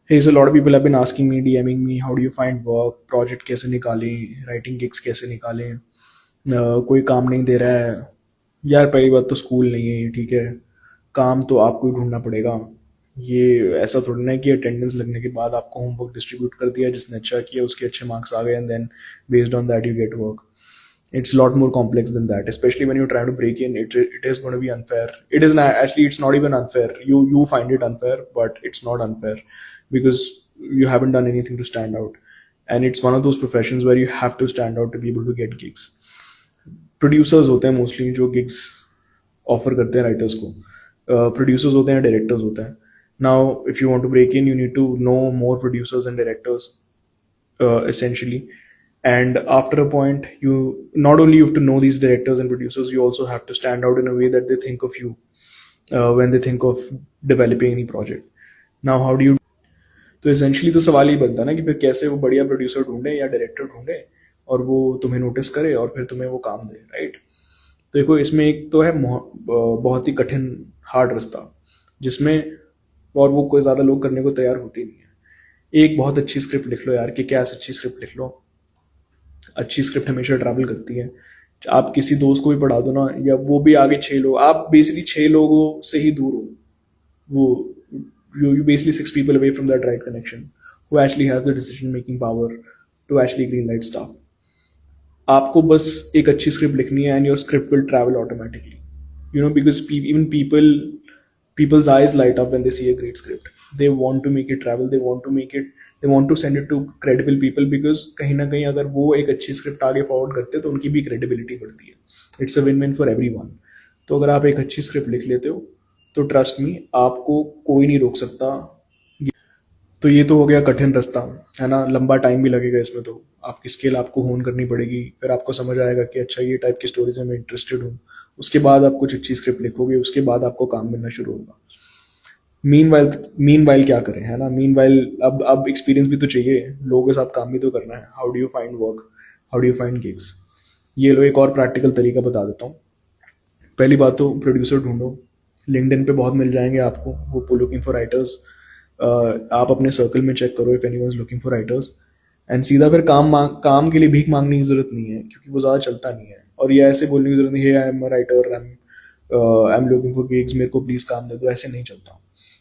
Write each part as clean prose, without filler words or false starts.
Hey, so a lot of people have been asking me, DMing me, how do you find work, project कैसे निकालें, writing gigs कैसे निकालें, कोई काम नहीं दे रहा है। यार पहली बात तो स्कूल नहीं है ये, ठीक है। काम तो आपको ही ढूंढना पड़ेगा। ये ऐसा थोड़ी ना है कि अटेंडेंस लगने के बाद आपको होमवर्क डिस्ट्रीब्यूट कर दिया, जिसने अच्छा किया उसके अच्छे मार्क्स आ गए and then based on that you get work. It's a lot more complex than that, especially when you're trying to break in. It is going to be unfair. It is not, actually, it's not even unfair. You find it unfair, but it's not unfair because you haven't done anything to stand out. And it's one of those professions where you have to stand out to be able to get gigs. Producers होते हैं mostly जो gigs offer करते हैं writers को। Producers होते हैं, directors होते हैं। Now if you want to break in, you need to know more producers and directors essentially. And after a point, you not only you have to know these directors and producers, you also have to stand out in a way that they think of you when they think of developing any project. Now how do you, तो essentially तो सवाल ही बनता ना कि फिर कैसे वो बढ़िया प्रोड्यूसर ढूंढे या डायरेक्टर ढूंढे और वो तुम्हें नोटिस करे और फिर तुम्हें वो काम दे, राइट। तो देखो इसमें एक तो है बहुत ही कठिन हार्ड रास्ता जिसमें, और वो कोई ज़्यादा लोग करने को तैयार होते नहीं है। एक बहुत अच्छी स्क्रिप्ट लिख लो यार, कि क्या अच्छी स्क्रिप्ट लिख लो। अच्छी स्क्रिप्ट हमेशा ट्रैवल करती है। आप किसी दोस्त को भी पढ़ा दो ना, या वो भी आगे 6 लोग, आप बेसिकली 6 लोगों से ही दूर हो। वो you basically 6 people away from that right connection who actually has the decision making power to actually greenlight stuff. आपको बस एक अच्छी स्क्रिप्ट लिखनी है and your script will travel automatically, you know, because even people's eyes light up when they see a great script. They want to make it travel, they want to send it to credible people, because कहीं ना कहीं अगर वो एक अच्छी script आगे forward करते हैं तो उनकी भी क्रेडिबिलिटी बढ़ती है। It's a win win for everyone. तो अगर आप एक अच्छी स्क्रिप्ट लिख लेते हो तो ट्रस्ट मी, आपको कोई नहीं रोक सकता। तो ये तो हो गया कठिन रास्ता, है ना। लंबा टाइम भी लगेगा इसमें, तो आपकी स्किल आपको होन करनी पड़ेगी। फिर आपको समझ आएगा कि अच्छा ये टाइप की स्टोरीज में मैं इंटरेस्टेड हूँ। उसके बाद आप कुछ अच्छी स्क्रिप्ट लिखोगे, उसके बाद आपको काम मिलना शुरू होगा। मीन वाइल क्या करें, है ना। मीन वाइल अब एक्सपीरियंस भी तो चाहिए, लोगों के साथ काम भी तो करना है। How do you find work, how do you find gigs. ये लो एक और प्रैक्टिकल तरीका बता देता हूँ। पहली बात तो प्रोड्यूसर ढूंढो। लिंक्डइन पे बहुत मिल जाएंगे आपको, वो लुकिंग फॉर राइटर्स। आप अपने सर्कल में चेक करो if anyone is looking for writers, and सीधा फिर काम के लिए भीख मांगने की जरूरत नहीं है, क्योंकि वो ज़्यादा चलता नहीं है। और ये ऐसे बोलने की जरूरत नहीं है I am writer, I am looking for gigs, मेरे को प्लीज़ काम दे दो, ऐसे नहीं चलता।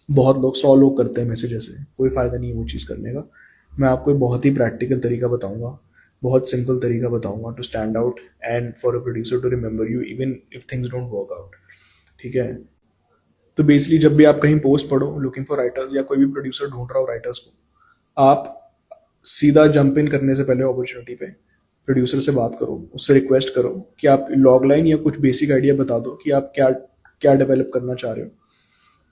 बहुत लोग 100 लोग करते हैं मैसेज, ऐसे कोई फ़ायदा नहीं है वो चीज़ करने का। मैं आपको एक बहुत ही प्रैक्टिकल तरीका बताऊंगा, बहुत सिंपल तरीका बताऊंगा to stand out and for a producer to remember you even if things don't work out, ठीक है। तो बेसिकली जब भी आप कहीं पोस्ट पढ़ो लुकिंग फॉर राइटर्स, या कोई भी प्रोड्यूसर ढूंढ रहा हो राइटर्स को, आप सीधा जंप इन करने से पहले अपॉर्चुनिटी पे प्रोड्यूसर से बात करो, उससे रिक्वेस्ट करो कि आप लॉग लाइन या कुछ बेसिक आइडिया बता दो कि आप क्या क्या डेवलप करना चाह रहे हो,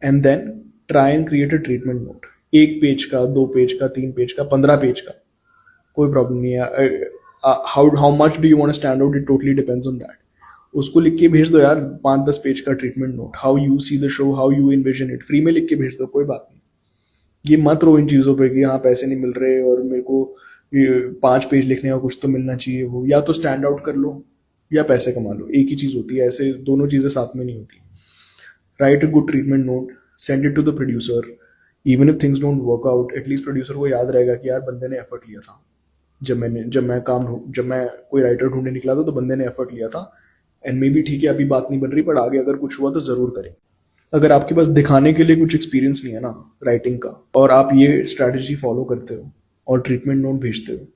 and then try and create a treatment note. 1 page का, 2 पेज का, 3 पेज का, 15 पेज का, कोई प्रॉब्लम नहीं है। How much do you want to stand out, it totally depends on that. उसको लिख के भेज दो यार, 5-10 पेज का treatment note, how you see the show, how you envision it, free में लिख के भेज दो, कोई बात नहीं। ये मत रो इन चीज़ों पे कि हाँ पैसे नहीं मिल रहे और मेरे को ये 5 पेज लिखने का कुछ तो मिलना चाहिए। वो या तो स्टैंड आउट कर लो या पैसे कमा लो, एक ही चीज़ होती है, ऐसे दोनों चीज़ें साथ में नहीं होती। Write a good treatment note, send it to the producer. Even if things don't work out, at least producer को याद रहेगा कि यार बंदे ने एफर्ट लिया था। जब मैं कोई राइटर ढूंढने निकला था तो बंदे ने एफर्ट लिया था, एंड मे बी ठीक है अभी बात नहीं बन रही, पर आगे अगर कुछ हुआ तो ज़रूर करें। अगर आपके पास दिखाने के लिए कुछ एक्सपीरियंस नहीं है ना राइटिंग का, और आप ये स्ट्रैटेजी फॉलो करते हो और ट्रीटमेंट नोट भेजते हो,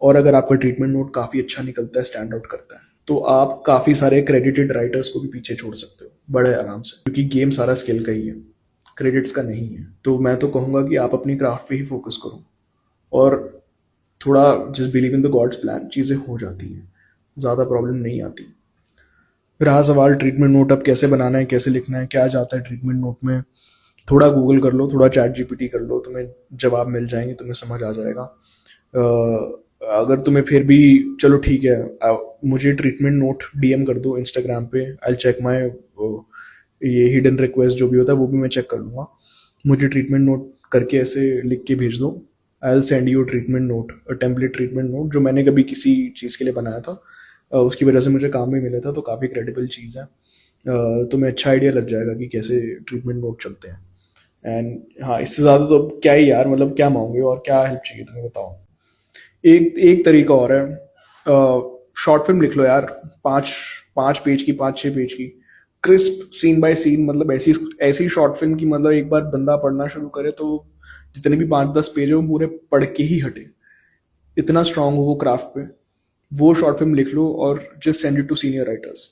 और अगर आपका ट्रीटमेंट नोट काफ़ी अच्छा निकलता है, स्टैंड आउट करता है, तो आप काफ़ी सारे क्रेडिटेड राइटर्स को भी पीछे छोड़ सकते हो बड़े आराम से, क्योंकि गेम सारा स्किल का ही है, क्रेडिट्स का नहीं है। तो मैं तो कहूँगा कि आप अपनी क्राफ्ट पे ही फोकस करो, और थोड़ा just believe in the gods plan, चीज़ें हो जाती हैं, ज़्यादा प्रॉब्लम नहीं आती। रहा सवाल ट्रीटमेंट नोट अब कैसे बनाना है, कैसे लिखना है, क्या जाता है ट्रीटमेंट नोट में, थोड़ा गूगल कर लो, थोड़ा चैट जीपीटी कर लो, तुम्हें जवाब मिल जाएंगे, तुम्हें समझ आ जाएगा। अगर तुम्हें फिर भी, चलो ठीक है, मुझे ट्रीटमेंट नोट डीएम कर दो इंस्टाग्राम पे, आई चेक माई ये हिडन रिक्वेस्ट जो भी होता है वो भी मैं चेक कर लूँगा। मुझे ट्रीटमेंट नोट करके ऐसे लिख के भेज दो, I will send you treatment note, template treatment note, जो मैंने कभी किसी चीज़ के लिए बनाया था। उसकी वजह से मुझे काम भी मिला था, तो काफ़ी क्रेडिबल चीज़ है। तुम्हें अच्छा आइडिया लग जाएगा कि कैसे ट्रीटमेंट नोट चलते हैं। एंड हाँ, इससे ज़्यादा तो अब क्या ही यार, मतलब क्या मांगोगे और क्या हेल्प चाहिए तुम्हें, बताओ। एक एक तरीका और है, शॉर्ट फिल्म लिख लो यार, पाँच 5 पेज की, 5-6 पेज की, क्रिस्प सीन बाय सीन, मतलब ऐसी ऐसी शॉर्ट फिल्म की, मतलब एक बार बंदा पढ़ना शुरू करे तो जितने भी 5-10 पेज है वो पूरे पढ़ के ही हटे, इतना स्ट्रांग हो वो क्राफ्ट पे। वो शॉर्ट फिल्म लिख लो और just send it to senior writers.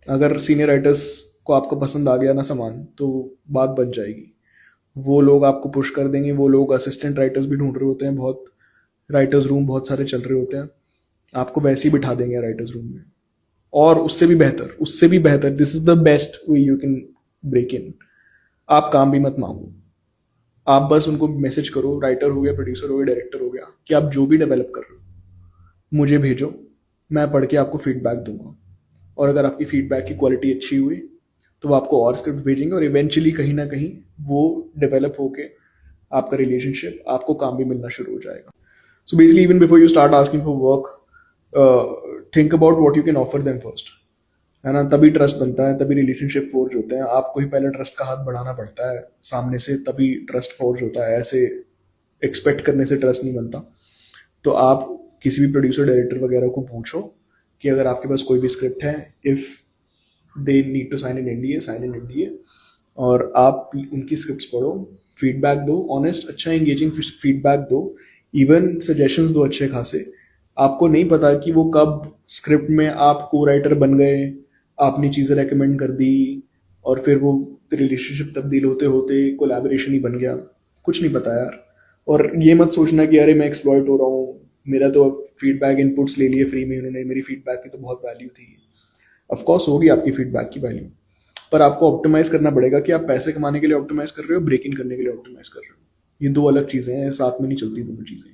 अगर सीनियर राइटर्स को आपको पसंद आ गया ना सामान, तो बात बन जाएगी। वो लोग आपको पुश कर देंगे, वो लोग असिस्टेंट राइटर्स भी ढूंढ रहे होते हैं, बहुत राइटर्स रूम बहुत सारे चल रहे होते हैं, आपको वैसे ही बिठा देंगे राइटर्स रूम में। और उससे भी बेहतर, this is the best way you can break in. आप काम भी मत मांगो, आप बस उनको मैसेज करो, राइटर हो गया, प्रोड्यूसर हो गया, डायरेक्टर हो गया, कि आप जो भी डेवलप कर रहे हो मुझे भेजो, मैं पढ़ के आपको फीडबैक दूंगा। और अगर आपकी फीडबैक की क्वालिटी अच्छी हुई तो वो आपको और स्क्रिप्ट भेजेंगे, और इवेंचुअली कहीं ना कहीं वो डेवलप होके आपका रिलेशनशिप, आपको काम भी मिलना शुरू हो जाएगा। So basically even before you start asking for work, think about what you can offer them first, है ना। तभी ट्रस्ट बनता है, तभी रिलेशनशिप फोर्ज होते हैं। आपको ही पहले ट्रस्ट का हाथ बढ़ाना पड़ता है सामने से, तभी ट्रस्ट फोर्ज होता है। ऐसे एक्सपेक्ट करने से ट्रस्ट नहीं बनता। तो आप किसी भी प्रोड्यूसर डायरेक्टर वगैरह को पूछो कि अगर आपके पास कोई भी स्क्रिप्ट है, if they need to sign in NDA, और आप उनकी स्क्रिप्ट्स पढ़ो, फीडबैक दो, ऑनेस्ट अच्छा एंगेजिंग फीडबैक दो, इवन सजेशंस दो अच्छे खासे। आपको नहीं पता कि वो कब स्क्रिप्ट में आप को राइटर बन गए, आपने चीज़ें रेकमेंड कर दी, और फिर वो रिलेशनशिप तब्दील होते होते कोलैबोरेशन ही बन गया। कुछ नहीं पता यार। और ये मत सोचना कि अरे मैं एक्सप्लॉइट हो रहा हूँ, मेरा तो फीडबैक इनपुट्स ले लिए फ्री में उन्होंने, मेरी फीडबैक की तो बहुत वैल्यू थी। ऑफ कोर्स होगी आपकी फीडबैक की वैल्यू, पर आपको ऑप्टिमाइज करना पड़ेगा कि आप पैसे कमाने के लिए ऑप्टिमाइज कर रहे हो, ब्रेक इन करने के लिए ऑप्टिमाइज कर रहे हो। ये दो अलग चीज़ें हैं, साथ में नहीं चलती दोनों चीज़ें।